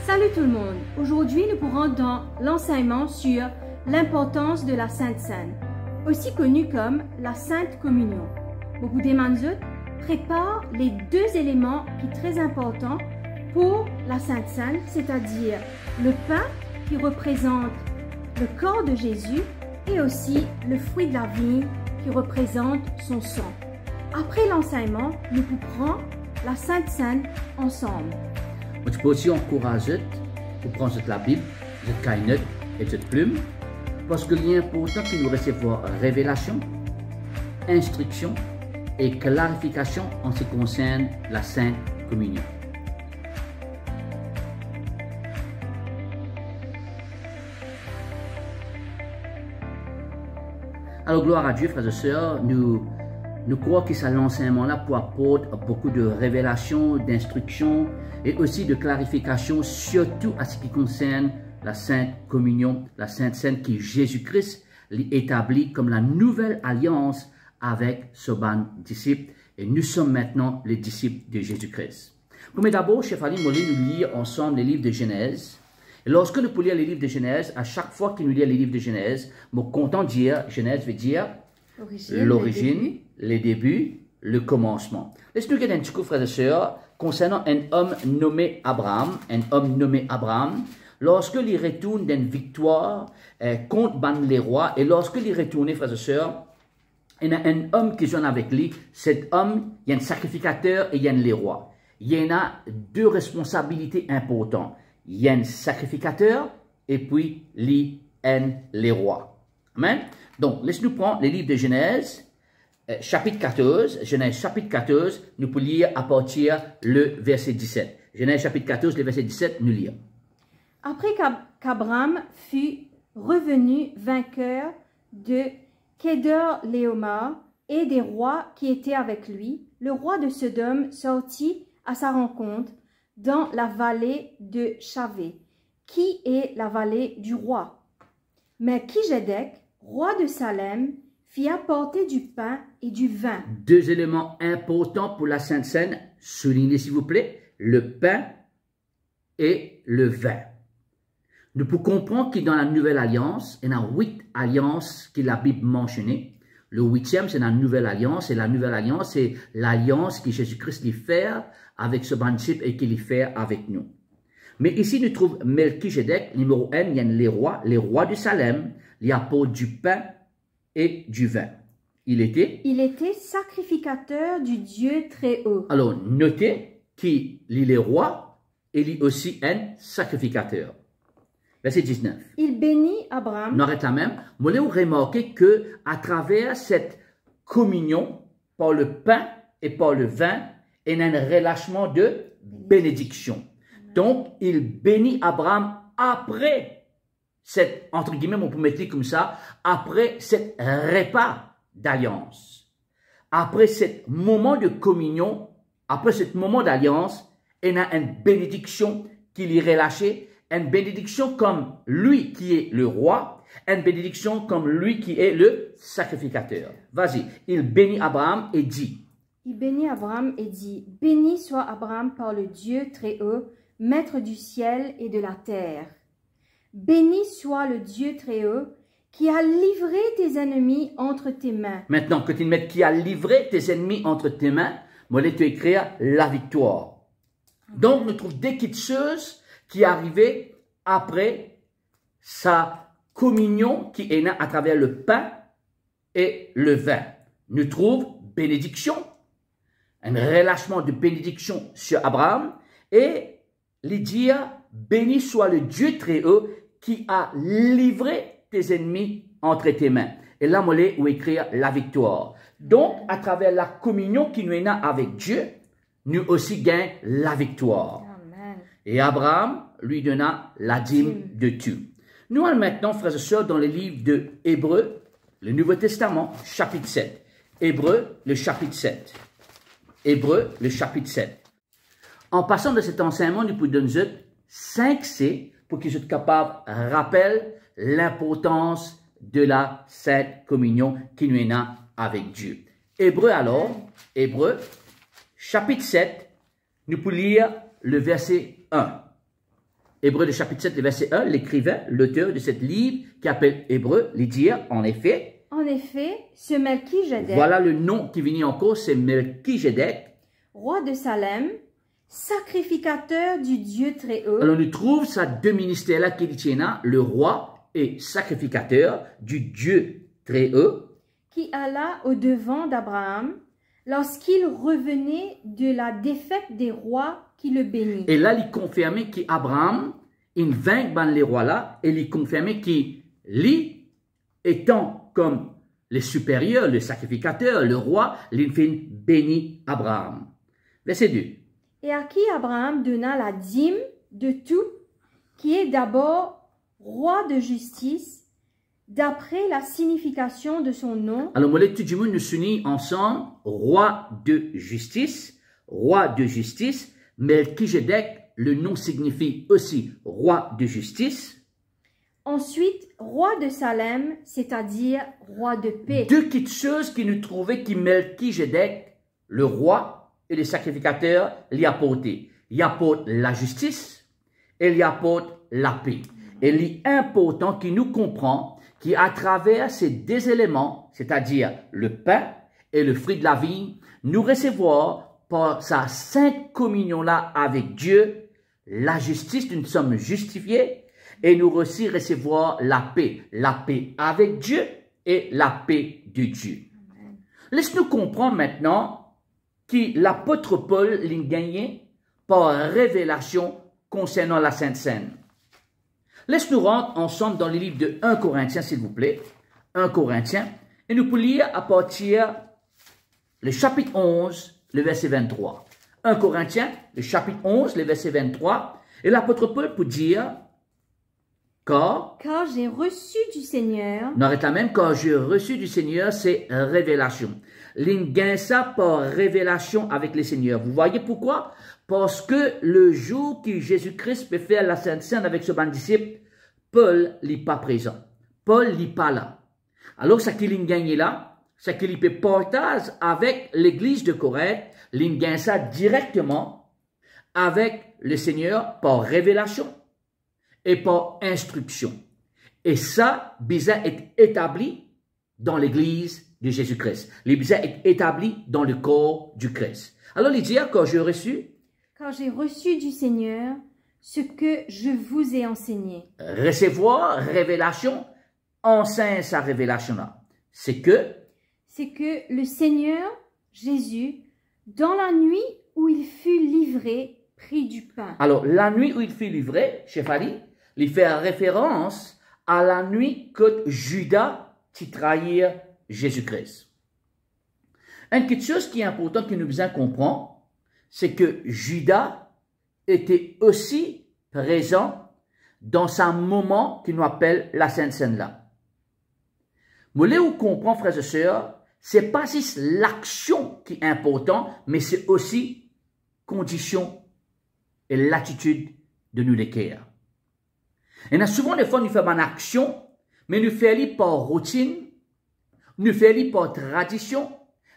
Salut tout le monde! Aujourd'hui, nous pourrons dans l'enseignement sur l'importance de la Sainte Seine, aussi connue comme la Sainte Communion. Beaucoup des manzout préparent les deux éléments qui sont très importants pour la Sainte Seine, c'est-à-dire le pain qui représente le corps de Jésus et aussi le fruit de la vigne qui représente son sang. Après l'enseignement, nous couperons la Sainte Seine ensemble. Tu peux aussi encourager pour prendre la Bible, cette cahier et cette plume, parce que l'important important que nous recevons révélation, instruction et clarification en ce qui concerne la Sainte Communion. Alors, gloire à Dieu, frères et sœurs, nous croyons que c'est l'enseignement-là pour apporter beaucoup de révélations, d'instructions et aussi de clarifications, surtout à ce qui concerne la Sainte Communion, la Sainte Seine qui Jésus-Christ établit comme la nouvelle alliance avec ce ban disciples. Et nous sommes maintenant les disciples de Jésus-Christ. Mais d'abord, chef Ali Molly, nous lire ensemble les livres de Genèse. Et lorsque nous pouvons lire les livres de Genèse, à chaque fois que nous lisons les livres de Genèse, nous comptons dire, Genèse veut dire l'origine, les débuts, le commencement. Laissez-nous regarder un petit coup, frères et sœurs, concernant un homme nommé Abraham, lorsque il retourne d'une victoire contre les rois, et lorsque il retourne, frères et sœurs, il y a un homme qui vient avec lui. Cet homme, il y a un sacrificateur et il y a les rois. Il y en a deux responsabilités importantes. Il y a un sacrificateur et puis il y a les rois. Amen. Donc, laissez-nous prendre les livres de Genèse, chapitre 14. Genèse chapitre 14, nous pouvons lire à partir le verset 17. Genèse chapitre 14, le verset 17, nous lisons. Après qu'Abraham fut revenu vainqueur de Kédorlaomer et des rois qui étaient avec lui, le roi de Sodome sortit à sa rencontre dans la vallée de Chavé, qui est la vallée du roi. Mais Kijedec, roi de Salem, fit apporter du pain et du vin. Deux éléments importants pour la Sainte Seine, soulignez s'il vous plaît, le pain et le vin. Nous pouvons comprendre que dans la Nouvelle Alliance, il y a 8 alliances que la Bible mentionne. Le 8e, c'est la Nouvelle Alliance, et la Nouvelle Alliance, c'est l'alliance que Jésus-Christ lui fait avec ce principe et qu'il fait avec nous. Mais ici, nous trouvons Melchisedec, numéro 1, il y a les rois de Salem, il apportent du pain et du vin. Il était sacrificateur du Dieu très haut. Alors, notez qu'il est roi et il est aussi un sacrificateur. Verset 19. Il bénit Abraham. On arrête là même. Vous allez remarquer que à travers cette communion, par le pain et par le vin, il y a un relâchement de bénédiction. Donc, il bénit Abraham après cette, entre guillemets, on peut mettre comme ça, après cet repas d'alliance. Après ce moment de communion, après ce moment d'alliance, il y a une bénédiction qui lui est relâchée. Une bénédiction comme lui qui est le roi, une bénédiction comme lui qui est le sacrificateur. Vas-y, il bénit Abraham et dit. Il bénit Abraham et dit, béni soit Abraham par le Dieu très haut, maître du ciel et de la terre. Béni soit le Dieu très haut qui a livré tes ennemis entre tes mains. Maintenant, que tu mettes qui a livré tes ennemis entre tes mains, moi, je vais écrire la victoire. Donc, nous trouvons des petites choses qui arrivait après sa communion qui est née à travers le pain et le vin. Nous trouvons bénédiction, un relâchement de bénédiction sur Abraham et lui dire béni soit le Dieu très haut qui a livré tes ennemis entre tes mains. Et là, moi, je vais écrire la victoire. Donc, à travers la communion qui nous est née avec Dieu, nous aussi gagnons la victoire. Et Abraham lui donna la dîme de tout. Nous allons maintenant, frères et sœurs, dans le livre de Hébreux, le Nouveau Testament, chapitre 7. Hébreux, le chapitre 7. Hébreux, le chapitre 7. En passant de cet enseignement, nous pouvons donner 5 C pour qu'ils soient capables de rappeler l'importance de la Sainte Communion qui nous est née avec Dieu. Hébreux alors, Hébreux, chapitre 7, nous pouvons lire le verset 1. Hébreu, le chapitre 7, le verset 1, l'écrivain, l'auteur de cette livre qui appelle Hébreu, il dit, en effet, ce Melchizedek, voilà le nom qui vient en cause, c'est Melchizedek, roi de Salem, sacrificateur du Dieu très haut. Alors, on trouve ça deux ministères-là qui dit, le roi et sacrificateur du Dieu très haut, qui alla au-devant d'Abraham lorsqu'il revenait de la défaite des rois qui le bénit. Et là, il confirmait qu'Abraham, il vainc les rois-là, et il confirmait qu'il, étant comme les supérieurs, le sacrificateur, le roi, il fait béni Abraham. Verset 2. Et à qui Abraham donna la dîme de tout, qui est d'abord roi de justice, d'après la signification de son nom. Alors, moi, tout du monde nous unit ensemble, roi de justice, Melchizedek, le nom signifie aussi roi de justice. Ensuite, roi de Salem, c'est-à-dire roi de paix. Deux petites choses qui nous trouvaient qui Melchizedek, le roi et le sacrificateur, l'y apportaient. Il apporte la justice et il apporte la paix. Et il est important qu'il nous comprend qu'à travers ces deux éléments, c'est-à-dire le pain et le fruit de la vie, nous recevons par sa sainte communion-là avec Dieu, la justice, nous sommes justifiés, et nous aussi recevons la paix avec Dieu et la paix de Dieu. Laisse-nous comprendre maintenant que l'apôtre Paul l'a gagné par révélation concernant la Sainte Seine. Laisse-nous rentrer ensemble dans le livre de 1 Corinthiens, s'il vous plaît. 1 Corinthiens. Et nous pouvons lire à partir le chapitre 11, le verset 23. 1 Corinthiens, le chapitre 11, le verset 23. Et l'apôtre Paul peut dire, car j'ai reçu du Seigneur. Non, arrête là même, quand j'ai reçu du Seigneur, c'est révélation. L'on gagne ça par révélation avec le Seigneur. Vous voyez pourquoi? Parce que le jour que Jésus-Christ peut faire la Sainte Seine avec ce bon disciple, Paul n'est pas présent. Paul n'est pas là. Alors, ce qu'il gagne là, c'est qu'il peut partager avec l'église de Corinthe, il gagne ça directement avec le Seigneur par révélation et par instruction. Et ça, bizarre est établi dans l'église de Jésus-Christ. Les bizarre est établi dans le corps du Christ. Alors, il dit, quand j'ai reçu du Seigneur ce que je vous ai enseigné. Recevoir révélation, enseigne sa révélation-là. C'est que le Seigneur Jésus, dans la nuit où il fut livré, prit du pain. Alors, la nuit où il fut livré, chef Ali, il fait référence à la nuit que Judas qui trahir Jésus-Christ. Une petite chose qui est importante que nous devons comprendre, c'est que Judas était aussi présent dans un moment que nous appelle la Sainte Seine là. Vous voulez vous comprendre, frères et sœurs, c'est pas juste l'action qui est importante, mais c'est aussi condition et l'attitude de nous les cœurs. Et souvent, des fois, nous faisons une action, mais nous faisons par routine, nous faisons par tradition,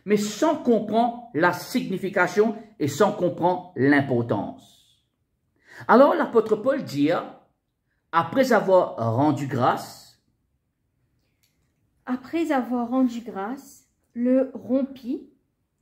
mais sans comprendre la signification et sans comprendre l'importance. Alors, l'apôtre Paul dit, après avoir rendu grâce, le rompit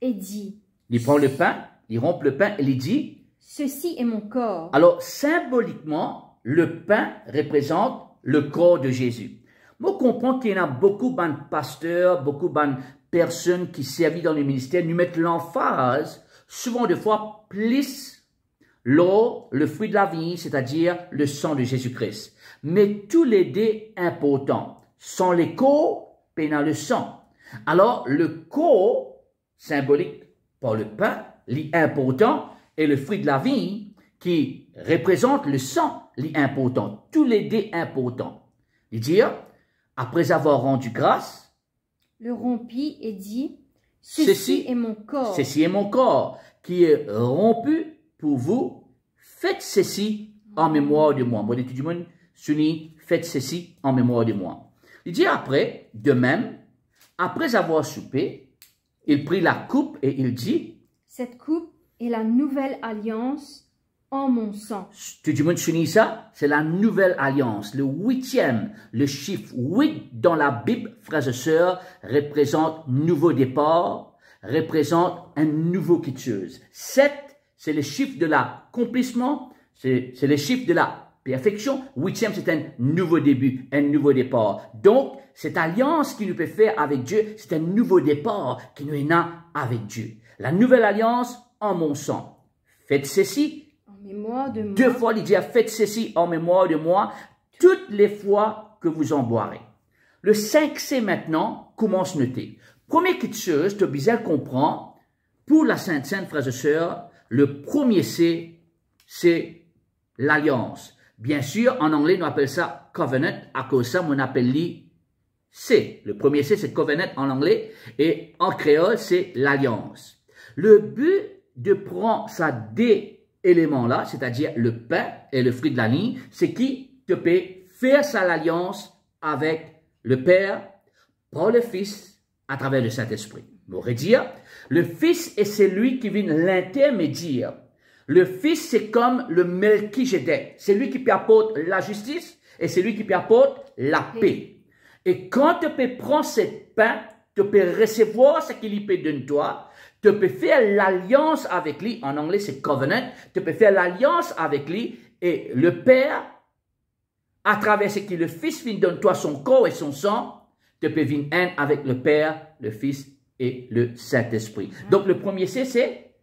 et dit, il prend le pain, il rompt le pain et il dit, ceci est mon corps. Alors, symboliquement, le pain représente le corps de Jésus. Moi, je comprends qu'il y en a beaucoup de pasteurs, beaucoup de personnes qui servent dans le ministère, nous mettent l'emphase, souvent des fois, plus l'eau, le fruit de la vie, c'est-à-dire le sang de Jésus-Christ. Mais tous les deux importants. Sans les corps, pénal le sang. Alors, le corps, symbolique par le pain, l'important, et le fruit de la vie, qui représente le sang, l'important. Tous les deux importants. Il dit, après avoir rendu grâce, le rompit et dit, ceci est mon corps. Ceci est mon corps, qui est rompu pour vous. Faites ceci en mémoire de moi. Moi, tout le monde s'unit, faites ceci en mémoire de moi. Il dit après, de même, après avoir soupé, il prit la coupe et il dit, cette coupe est la nouvelle alliance en mon sang. Tout le monde souligne ça, c'est la nouvelle alliance. Le 8e, le chiffre 8 dans la Bible, frères et sœurs, représente nouveau départ, représente un nouveau quelque chose. 7, c'est le chiffre de l'accomplissement, c'est le chiffre de la perfection. 8e, c'est un nouveau début, un nouveau départ. Donc, cette alliance qui nous peut faire avec Dieu, c'est un nouveau départ qui nous est né avec Dieu. La nouvelle alliance en mon sang. Faites ceci. En mémoire de moi. 2 fois, il dit, faites ceci en mémoire de moi, toutes les fois que vous en boirez. Le 5C maintenant commence à noter. Première petite chose, tu as besoin de comprendre, pour la Sainte Seine, frères et sœurs, le premier C, c'est l'alliance. Bien sûr, en anglais, on appelle ça covenant, à cause de ça, on appelle C. Le premier C, c'est covenant en anglais, et en créole, c'est l'alliance. Le but de prendre ces deux éléments-là, c'est-à-dire le pain et le fruit de la ligne, c'est qui te peut faire ça l'alliance avec le Père, par le Fils, à travers le Saint-Esprit. On pourrait dire, le Fils est celui qui vient l'intermédiaire. Le Fils, c'est comme le Melchizedek. C'est lui qui peut apporter la justice et c'est lui qui peut apporter la paix. Et quand tu peux prendre ce pain, tu peux recevoir ce qu'il peut donner toi, tu peux faire l'alliance avec lui, en anglais c'est covenant, tu peux faire l'alliance avec lui et le Père, à travers ce que le Fils vient donner toi son corps et son sang, tu peux venir un avec le Père, le Fils et le Saint-Esprit. Donc le premier C c'est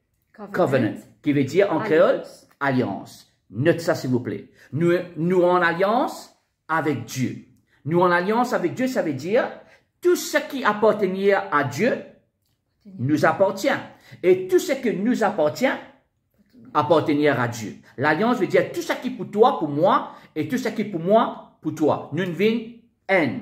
covenant, qui veut dire en créole alliance. Note ça s'il vous plaît. Nous en alliance avec Dieu. Nous en alliance avec Dieu, ça veut dire tout ce qui appartenait à Dieu nous appartient. Et tout ce qui nous appartient appartenir à Dieu. L'alliance veut dire tout ce qui est pour toi, pour moi, et tout ce qui est pour moi, pour toi. Nous vîmes un.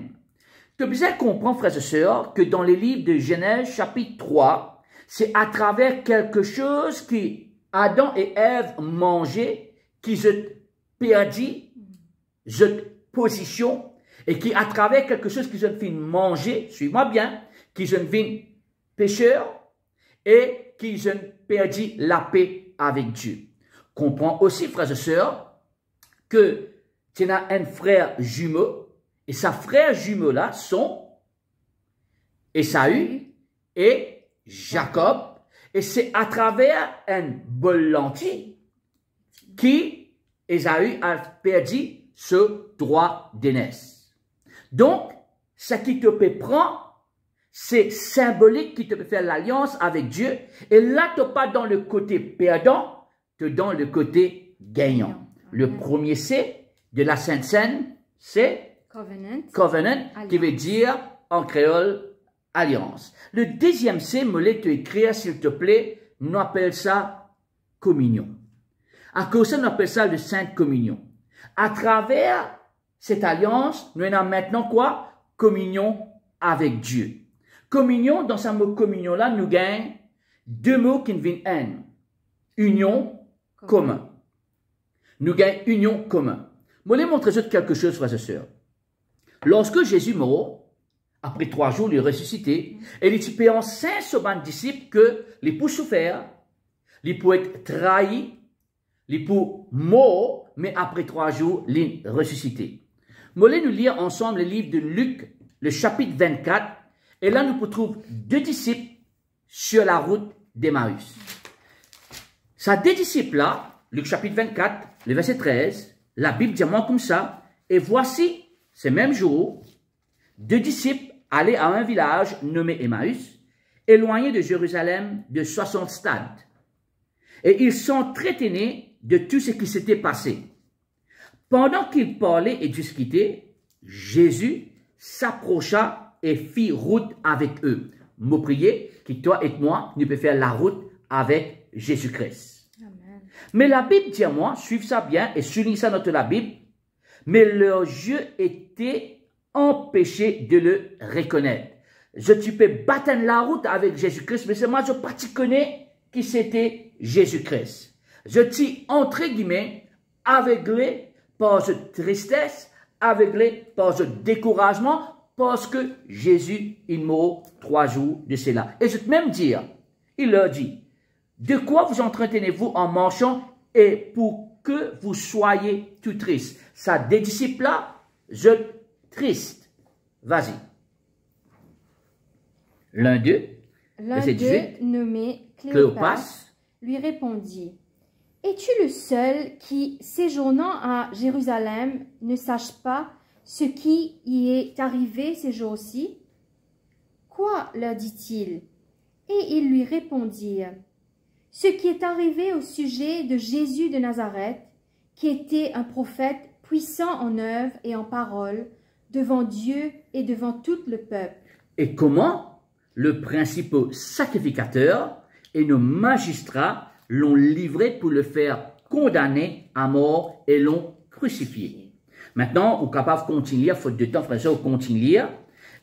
Tu as besoin de comprendre, frères et sœurs, que dans les livres de Genèse, chapitre 3, c'est à travers quelque chose qui Adam et Ève mangeaient, qui se perdit, cette position, et qui à travers quelque chose qu'ils ont fait manger, suis-moi bien, qu'ils ont fait pécheurs, et qu'ils ont perdu la paix avec Dieu. Comprends aussi, frères et sœurs, que tu as un frère jumeau, et sa frère jumeau-là sont Ésaü et Jacob, et c'est à travers un bol lentille qui Ésaü a perdu ce droit d'aînesse. Donc, ce qui te peut prendre, c'est symbolique qui te peut faire l'alliance avec Dieu. Et là, tu n'es pas dans le côté perdant, tu es dans le côté gagnant. Le premier C de la Sainte Seine, c'est covenant, qui veut dire en créole alliance. Le deuxième C, me laisse te écrire, s'il te plaît, nous appelle ça communion. À cause de ça, on appelle ça le Sainte Communion. À travers cette alliance, nous avons maintenant quoi? Communion avec Dieu. Communion, dans ce mot communion-là, nous gagnons deux mots qui viennent un. Union, commun. Nous gagnons union, commun. Je vais vous montrer quelque chose, frères et sœurs. Lorsque Jésus mort, après 3 jours, il est ressuscité, et il dit en saint sur les disciples que les pour souffrir, les pour être trahi, les pour mort, mais après 3 jours, il est ressuscité. Je vais nous lire ensemble le livre de Luc, le chapitre 24, et là nous trouvons 2 disciples sur la route d'Emmaüs. Ces 2 disciples-là, Luc chapitre 24, le verset 13, la Bible dit moi comme ça, et voici, ce même jour, 2 disciples allaient à un village nommé Emmaüs, éloigné de Jérusalem de 60 stades. Et ils s'entretenaient de tout ce qui s'était passé. Pendant qu'ils parlaient et discutaient, Jésus s'approcha et fit route avec eux. Mot prier, qui toi et moi, nous pouvons faire la route avec Jésus-Christ. Mais la Bible dit à moi, suivez ça bien et soulignez ça dans la Bible, mais leurs yeux étaient empêchés de le reconnaître. Tu peux battre la route avec Jésus-Christ, mais c'est moi, je ne connais pas qui c'était Jésus-Christ. Je suis, entre guillemets, aveuglé par cette tristesse, aveuglé par ce découragement, parce que Jésus, il mort 3 jours de cela. Et je peux même dire, il leur dit, de quoi vous entretenez-vous en marchant et pour que vous soyez tout tristes. Ça, des disciples là, je triste. Vas-y. L'un d'eux, L'un d'eux, nommé Cléopas, lui répondit, « Es-tu le seul qui, séjournant à Jérusalem, ne sache pas ce qui y est arrivé ces jours-ci? » Quoi, leur dit-il? Et ils lui répondirent, « Ce qui est arrivé au sujet de Jésus de Nazareth, qui était un prophète puissant en œuvre et en parole, devant Dieu et devant tout le peuple. » Et comment le principal sacrificateur et nos magistrats l'ont livré pour le faire condamner à mort et l'ont crucifié. Maintenant, on est capable de continuer, faute de temps, frère, on continue.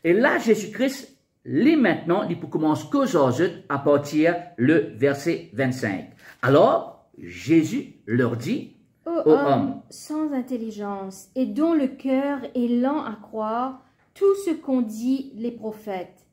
Et là, Jésus-Christ, lit maintenant, il peut commencer qu'aujourd'hui à partir le verset 25. Alors, Jésus leur dit, Ô homme sans intelligence et dont le cœur est lent à croire tout ce qu'ont dit les prophètes,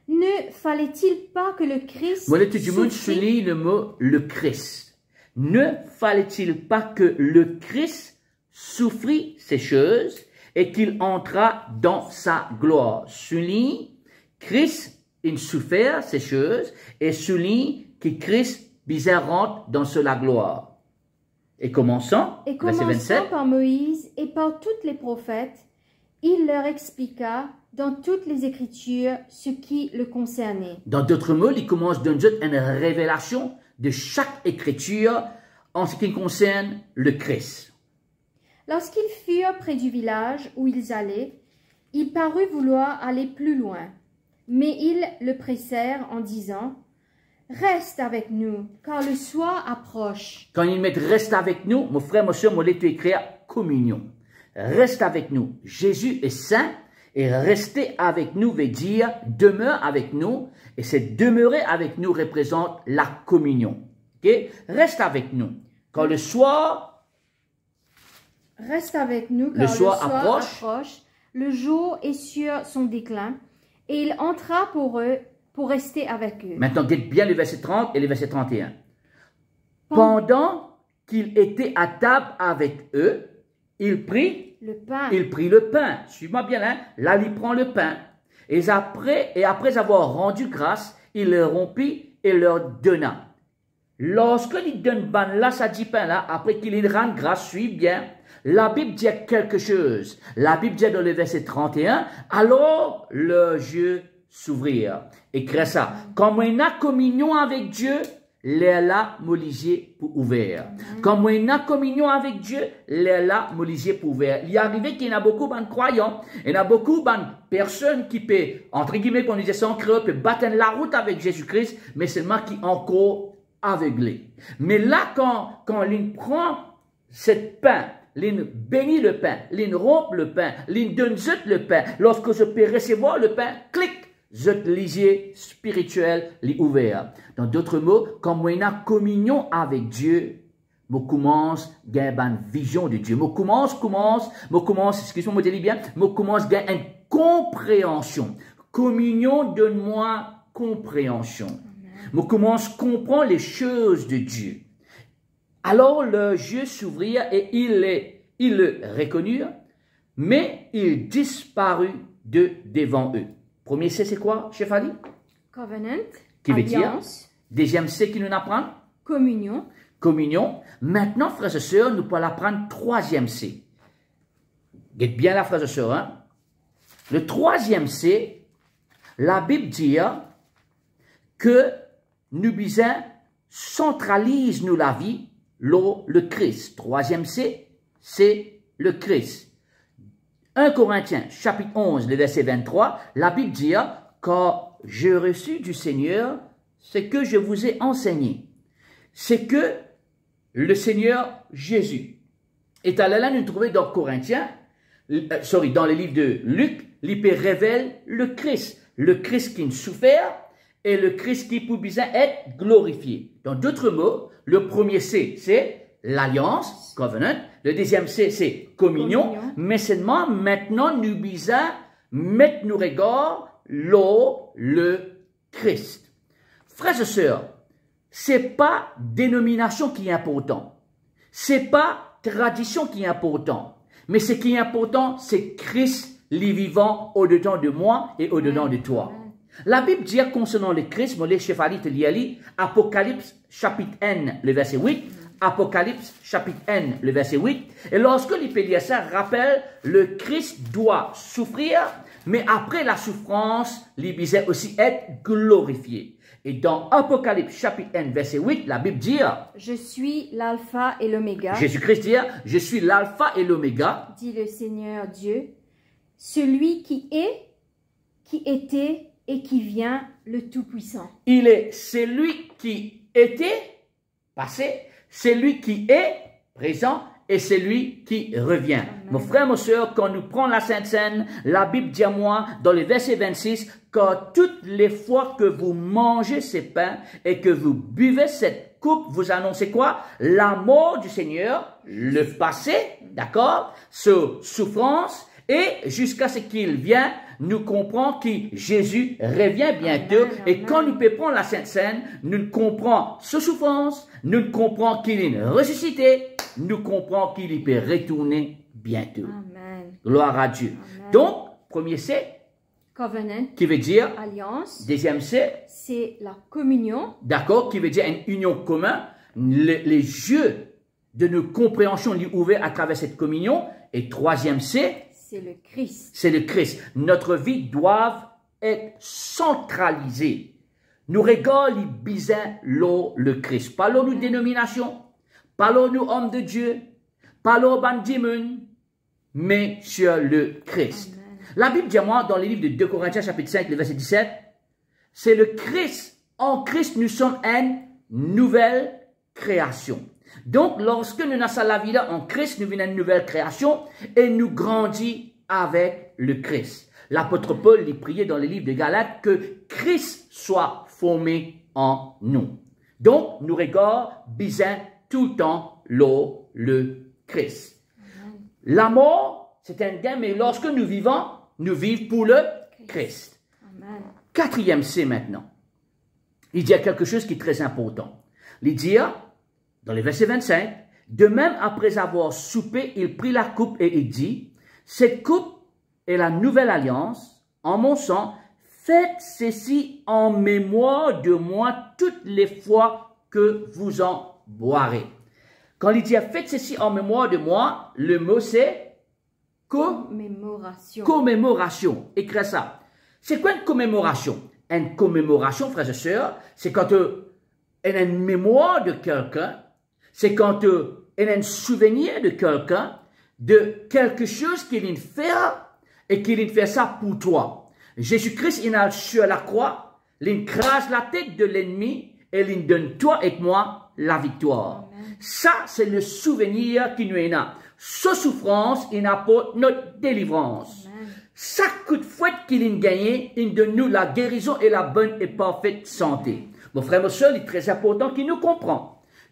ne fallait-il pas que le Christ Voilà, tout le monde souligne le mot le Christ. Ne fallait-il pas que le Christ souffrit ces choses et qu'il entra dans sa gloire? Souligne, Christ, il souffert ces choses et souligne que Christ bizarre rentre dans la gloire. Et commençons, verset 27. Par Moïse et par tous les prophètes, il leur expliqua dans toutes les Écritures ce qui le concernait. Dans d'autres mots, il commence à donner une révélation de chaque Écriture en ce qui concerne le Christ. Lorsqu'ils furent près du village où ils allaient, il parut vouloir aller plus loin. Mais ils le pressèrent en disant, « Reste avec nous, car le soir approche. » Quand ils mettent « reste avec nous », mon frère, ma soeur, moi, j'ai écrit communion. Reste avec nous. Jésus est saint et rester avec nous veut dire demeure avec nous. Et c'est demeurer avec nous représente la communion. Okay? Reste avec nous. Quand le soir, Reste avec nous, car le soir approche. Le jour est sur son déclin. Et il entra pour eux, pour rester avec eux. Maintenant, dites bien le verset 30 et le verset 31. Pendant qu'il était à table avec eux, il prit le pain. Suis-moi bien là. Là, il prend le pain. Et après avoir rendu grâce, il le rompit et leur donna. Lorsque il donne ban là, ça dit pain là, après qu'il rende grâce, suis bien. La Bible dit quelque chose. La Bible dit dans le verset 31, alors le yeux s'ouvrirent. Écris ça. Comme on a communion avec Dieu, les là, molisier pour ouvert. Comme on a communion avec Dieu, les là, molisier pour ouvert. Il est arrivé qu'il y a beaucoup de croyants, il y a beaucoup de personnes qui peuvent, entre guillemets, qu'on disait sans creux, peuvent battre la route avec Jésus-Christ, mais seulement qui encore aveuglés. Mais là, quand l'on prend cette pain, l'on bénit le pain, l'on rompt le pain, l'on donne le pain, lorsque je peux recevoir le pain, clic, je lisier spirituel l'est ouvert. Dans d'autres mots, quand on a communion avec Dieu, je commence à gagner une vision de Dieu. Je commence, excusez-moi, je dis bien, je commence à gagner une compréhension. Communion, donne-moi compréhension. Je commence à comprendre les choses de Dieu. Alors le yeux s'ouvrirent et ils le reconnurent, mais il disparut devant eux. Premier C, c'est quoi, chef Ali? Covenant, qui veut alliance. Dire, deuxième C qui nous apprend? Communion. Communion. Maintenant, frères et sœurs, nous pouvons apprendre troisième C. Dites bien là, frères et sœurs. Hein? Le troisième C, la Bible dit que nous centralise nous la vie, le Christ. Troisième C, c'est le Christ. 1 Corinthiens, chapitre 11, le verset 23, la Bible dit, car j'ai reçu du Seigneur ce que je vous ai enseigné. C'est que le Seigneur Jésus est allé là nous trouver dans Corinthiens, dans le livre de Luc, il révèle le Christ qui nous souffert et le Christ qui pouvait être glorifié. Dans d'autres mots, le premier C, c'est l'alliance, covenant. Le deuxième C, c'est communion. Mais seulement, maintenant, nous bisons mettre nos regards le Christ. Frères et sœurs, c'est pas dénomination qui est important. C'est pas tradition qui est important. Mais ce qui est important, c'est Christ, les vivants, au-dedans de moi et au-dedans de toi. La Bible dit concernant le Christ, les chevalis te liali, Apocalypse chapitre 1, le verset 8, Apocalypse chapitre 1, le verset 8, et lorsque l'Ipéliassa rappelle, le Christ doit souffrir, mais après la souffrance, il disait aussi être glorifié. Et dans Apocalypse chapitre 1, verset 8, la Bible dit, je suis l'alpha et l'oméga. Jésus-Christ dit, je suis l'alpha et l'oméga, dit le Seigneur Dieu, celui qui est, qui était et qui vient, le Tout-Puissant. Il est celui qui était, passé, celui qui est, présent, et celui qui revient. Amen. Mon frère, mon soeur, quand nous prenons la Sainte Seine, la Bible dit à moi, dans le verset 26, que toutes les fois que vous mangez ces pains et que vous buvez cette coupe, vous annoncez quoi? La mort du Seigneur, le passé, d'accord, ce souffrance, et jusqu'à ce qu'il vienne, nous comprenons que Jésus revient bientôt. Amen, et quand nous prendre la Sainte Seine, nous comprenons ce souffrance, nous comprenons qu'il est ressuscité, nous comprenons qu'il peut retourner bientôt. Amen. Gloire à Dieu. Amen. Donc, premier c'est covenant, qui veut dire alliance. Deuxième c'est la communion. D'accord, qui veut dire une union commune. Les yeux de nos compréhensions sont ouverts à travers cette communion. Et troisième c'est le Christ. C'est le Christ. Notre vie doit être centralisée. Nous regardons le Christ. Parlons-nous dénomination, parlons-nous hommes de Dieu, parlons bandimun, mais sur le Christ. Amen. La Bible dit à moi, dans le livre de 2 Corinthiens chapitre 5, le verset 17, c'est le Christ. En Christ, nous sommes une nouvelle création. Donc, lorsque nous naissons la vie là en Christ, nous venons une nouvelle création et nous grandissons avec le Christ. L'apôtre Paul il priait dans le livre de Galates que Christ soit formé en nous. Donc, nous regardons bien tout le temps le Christ. Amen. La mort, c'est un gain, mais lorsque nous vivons pour le Christ. Amen. Quatrième C maintenant. Il dit quelque chose qui est très important. Il dit, dans le verset 25, de même après avoir soupé, il prit la coupe et il dit, cette coupe est la nouvelle alliance, en mon sang, faites ceci en mémoire de moi toutes les fois que vous en boirez. Quand il dit, faites ceci en mémoire de moi, le mot c'est commémoration. Commémoration. Écris ça. C'est quoi une commémoration? Une commémoration, frères et sœurs, c'est quand on a une mémoire de quelqu'un, c'est quand on a un souvenir de quelqu'un, de quelque chose qu'il fait et qu'il fait ça pour toi. Jésus-Christ, il a sur la croix, il crase la tête de l'ennemi et il donne toi et moi la victoire. Amen. Ça, c'est le souvenir qui nous est là. Sa souffrance, il apporte notre délivrance. Amen. Chaque coup de fouette qu'il a gagné, il donne nous la guérison et la bonne et parfaite santé. Mon frère, mon soeur, il est très important qu'il nous comprenne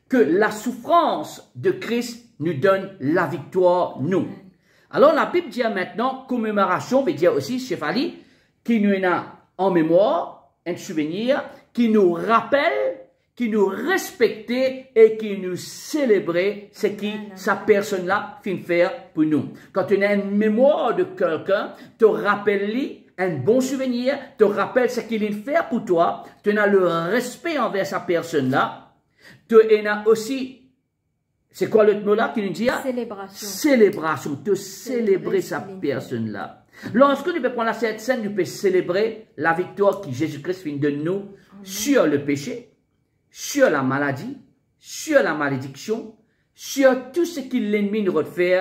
que la souffrance de Christ nous donne la victoire, nous. Alors, la Bible dit maintenant, commémoration, veut dire aussi, Chefali, qui nous a en mémoire, un souvenir, qui nous rappelle, qui nous respecte et qui nous célèbre ce qui, sa personne-là, fait faire pour nous. Quand tu as une mémoire de quelqu'un, te rappelle un bon souvenir, te rappelle ce qu'il fait pour toi, tu as le respect envers sa personne-là, tu as aussi, c'est quoi l'autre mot-là qui nous dit? Célébration. Célébration, te célébrer sa personne-là. Lorsque nous pouvons prendre cette scène, nous pouvons célébrer la victoire que Jésus-Christ fait de nous. Amen. Sur le péché, sur la maladie, sur la malédiction, sur tout ce que l'ennemi nous refait.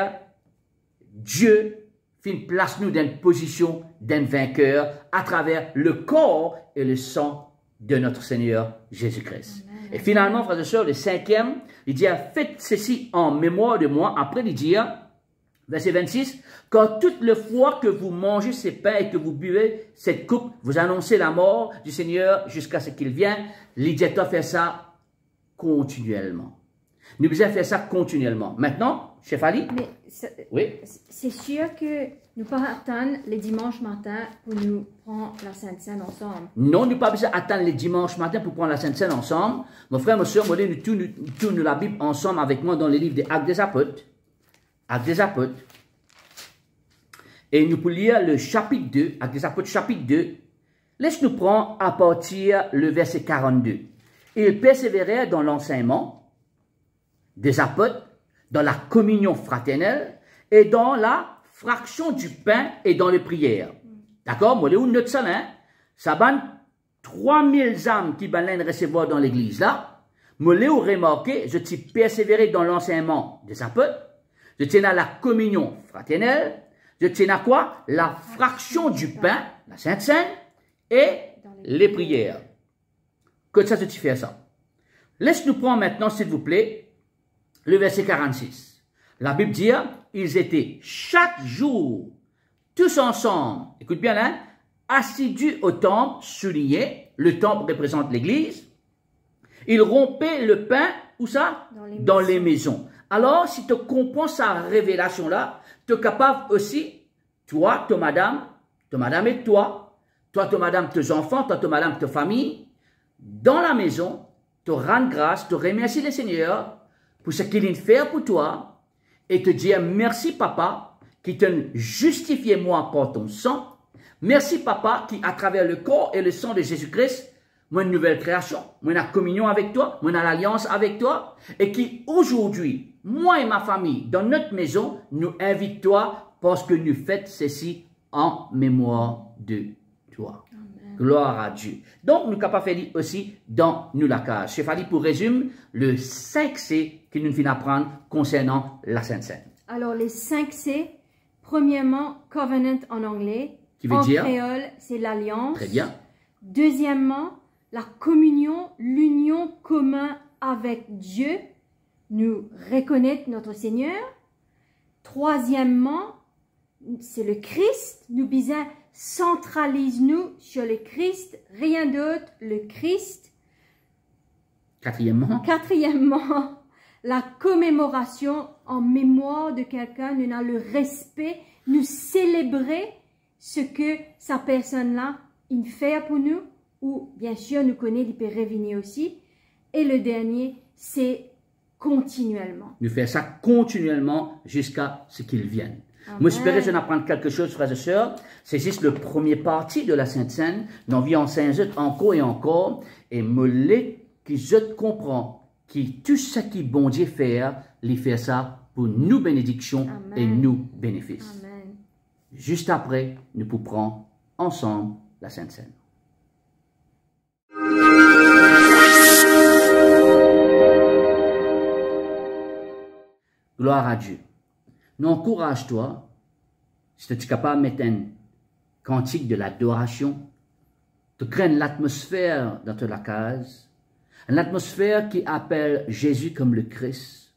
Dieu fait place nous dans une position d'un vainqueur à travers le corps et le sang de notre Seigneur Jésus-Christ. Et finalement, frères et sœurs, le cinquième, il dit, faites ceci en mémoire de moi. Après, il dit, verset 26, quand toutes les fois que vous mangez ces pains et que vous buvez cette coupe, vous annoncez la mort du Seigneur jusqu'à ce qu'il vienne. Il dit, fait ça continuellement. Nous devons faire ça continuellement. Maintenant, chef Ali? Mais Oui. c'est sûr que nous ne pouvons pas attendre les dimanches matins pour nous prendre la Sainte Seine ensemble. Non, nous pas besoin d'attendre les dimanches matin pour prendre la Sainte Seine ensemble. Mon frère, ma soeur, nous tournons la Bible ensemble avec moi dans le livre des Actes des Apôtres. Actes des Apôtres. Et nous pouvons lire le chapitre 2, Actes des Apôtres chapitre 2. Laisse-nous prendre à partir le verset 42. Ils persévérèrent dans l'enseignement des apôtres, dans la communion fraternelle et dans la fraction du pain et dans les prières. D'accord? Moi, où notre salin, ça banne 3000 âmes qui banne recevoir dans l'église là. Moi, où remarqué, je t'ai persévéré dans l'enseignement des apôtres, je tiens à la communion fraternelle, je tiens à quoi? La fraction du pain, la Sainte Seine, et les prières. Que ça, tu fais ça. Laisse-nous prendre maintenant, s'il vous plaît, le verset 46. La Bible dit, ils étaient chaque jour, tous ensemble, écoute bien là, assidus au temple, souligné, le temple représente l'église. Ils rompaient le pain, où ça? Dans les maisons. Alors, si tu comprends sa révélation-là, tu es capable aussi, toi, ta madame et toi, ta madame, tes enfants, toi, ta madame, ta famille, dans la maison, te rendre grâce, te remercier le Seigneur pour ce qu'il vient faire pour toi et te dire merci papa qui t'a justifié moi par ton sang. Merci papa qui à travers le corps et le sang de Jésus-Christ, moi une nouvelle création, moi la communion avec toi, moi l'alliance avec toi et qui aujourd'hui, moi et ma famille, dans notre maison, nous invite toi parce que nous fêtons ceci en mémoire de toi. Amen. Gloire à Dieu. Donc, nous sommes capables de faire aussi dans nous la case. Chef Ali, pour résumer, le 5C que nous venons apprendre concernant la Sainte Seine. Alors, les 5C, premièrement, covenant en anglais. Qui veut dire? En créole, c'est l'alliance. Très bien. Deuxièmement, la communion, l'union commune avec Dieu. Nous reconnaître notre Seigneur. Troisièmement, c'est le Christ. Nous disons, centralise-nous sur le Christ, rien d'autre, le Christ. Quatrièmement, la commémoration en mémoire de quelqu'un, nous avons le respect, nous célébrer ce que sa personne-là fait pour nous, ou bien sûr nous connaît, il peut revenir aussi. Et le dernier, c'est continuellement. Nous faisons ça continuellement jusqu'à ce qu'il vienne. Amen. Moi, j'espère que je vais apprendre quelque chose, frères et sœurs. C'est juste le premier partie de la Sainte Seine. Nous vivons encore et encore. Et me qui je comprends, qui tout ce qui bon Dieu fait, il fait ça pour nous bénédictions et nous bénéfices. Amen. Juste après, nous pouvons prendre ensemble la Sainte Seine. Gloire à Dieu. Nous encourage-toi, si tu es capable de mettre un cantique de l'adoration, de créer l'atmosphère dans la case, une atmosphère qui appelle Jésus comme le Christ,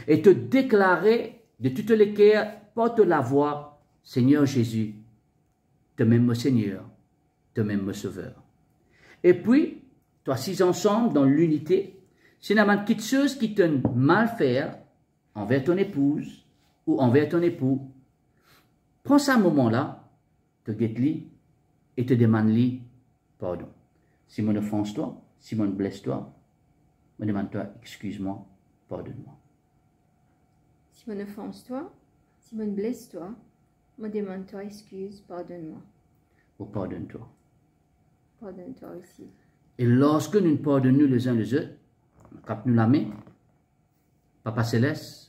et te déclarer de toutes les cœurs, porte la voix, Seigneur Jésus, te m'aimes Seigneur, te m'aimes Sauveur. Et puis, toi, assis ensemble dans l'unité, si tu as quelque chose qui te mal faire envers ton épouse, ou envers ton époux, prends ça un moment-là, te guette-lui et te demande-lui pardon. Si mon offense-toi, si mon blesse-toi, me demande-toi, excuse-moi, pardonne-moi. Si mon offense-toi, si mon blesse-toi, me demande-toi, excuse, pardonne-moi. Ou pardonne-toi. Pardonne-toi aussi. Et lorsque nous nous pardonnons les uns les autres, quand nous la main, Papa Céleste,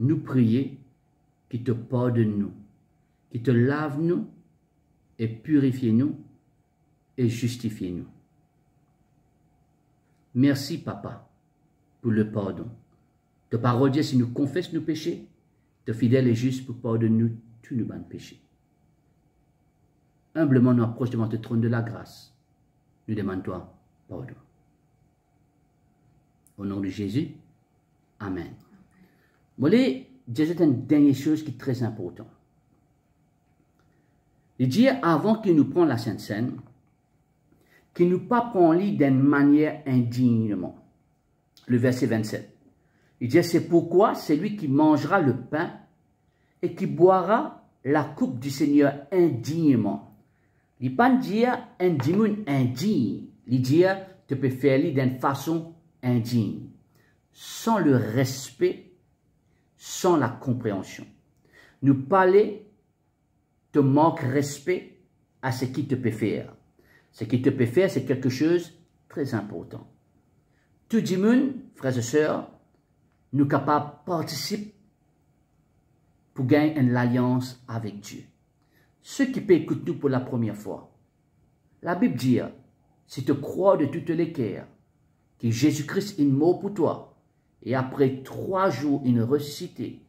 nous prier qui te pardonne nous, qui te lave nous et purifie nous et justifie nous. Merci Papa pour le pardon. Ta parole dit si nous confessons nos péchés, tu es fidèle et juste pour pardonner nous tous nos bons péchés. Humblement nous approchons devant le trône de la grâce. Nous demandons-toi pardon. Au nom de Jésus, Amen. Moi, je dis une dernière chose qui est très importante. Il dit avant qu'il nous prenne la Sainte Seine, qu'il ne nous pas prenne d'une manière indignement. Le verset 27. Il dit, c'est pourquoi celui qui mangera le pain et qui boira la coupe du Seigneur indignement. Il ne pas dire indigne, indigne. Il dit, tu peux faire d'une façon indigne, sans le respect, sans la compréhension. Nous parler te manque respect à ce qu'il te peut faire. Ce qu'il te peut faire, c'est quelque chose de très important. Tout le monde, frères et sœurs, nous sommes capables de participer pour gagner une alliance avec Dieu. Ceux qui peuvent écouter nous pour la première fois, la Bible dit, si tu crois de toutes les cœurs que Jésus-Christ est mort pour toi, et après 3 jours il est ressuscité,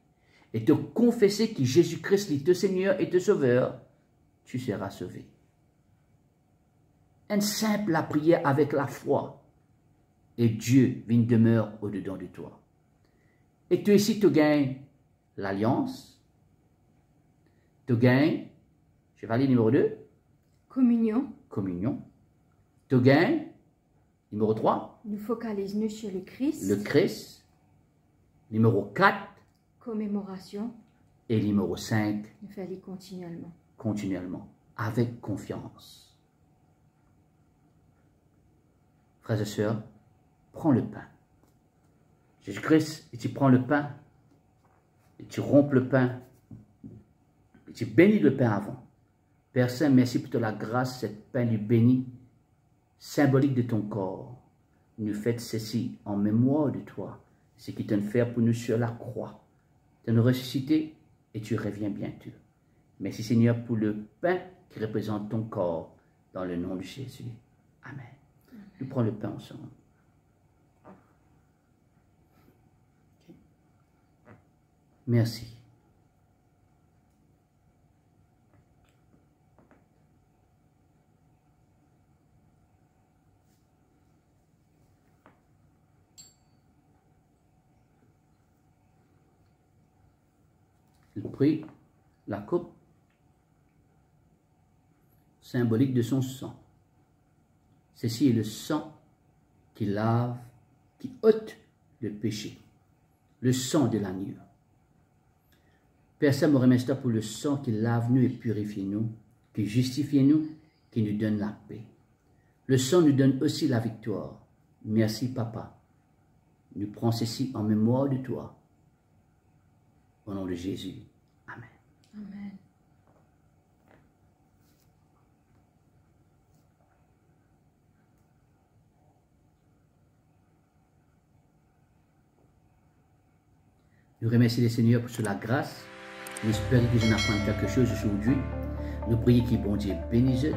et te confesser que Jésus-Christ est ton Seigneur et ton Sauveur, tu seras sauvé. Une simple prière avec la foi, et Dieu vient demeurer au-dedans de toi. Et toi ici, tu gagnes l'alliance, tu gagnes, chevalier numéro 2, Communion. communion, tu gagnes, numéro 3, Nous focalisons sur le Christ. le Christ, numéro 4, Commémoration. et numéro 5, Nous faisons continuellement. continuellement, avec confiance. Frères et sœurs, prends le pain. Jésus-Christ, et tu prends le pain, et tu rompes le pain, et tu bénis le pain avant. Père Saint, merci pour la grâce, cette pain du béni, symbolique de ton corps. Nous faites ceci en mémoire de toi, ce qui t'a fait pour nous sur la croix. Tu nous ressuscité et tu reviens bientôt. Merci Seigneur pour le pain qui représente ton corps, dans le nom de Jésus. Amen. Nous prenons le pain ensemble. Merci. Il prit la coupe symbolique de son sang. Ceci est le sang qui lave, qui ôte le péché, le sang de l'agneau. Père Saint, me remercie pour le sang qui lave nous et purifie nous, qui justifie nous, qui nous donne la paix. Le sang nous donne aussi la victoire. Merci, Papa. Nous prenons ceci en mémoire de toi. Au nom de Jésus. Amen. Amen. Nous remercions le Seigneur pour la grâce. Nous espérons que je n'apprends quelque chose aujourd'hui. Nous prions que bon Dieu bénisse,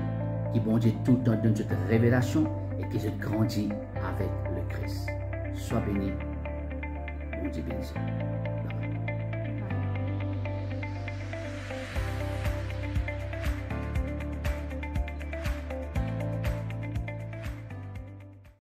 que bon Dieu tout le temps donne cette révélation et que je grandis avec le Christ. Sois béni. Bon Dieu bénisse.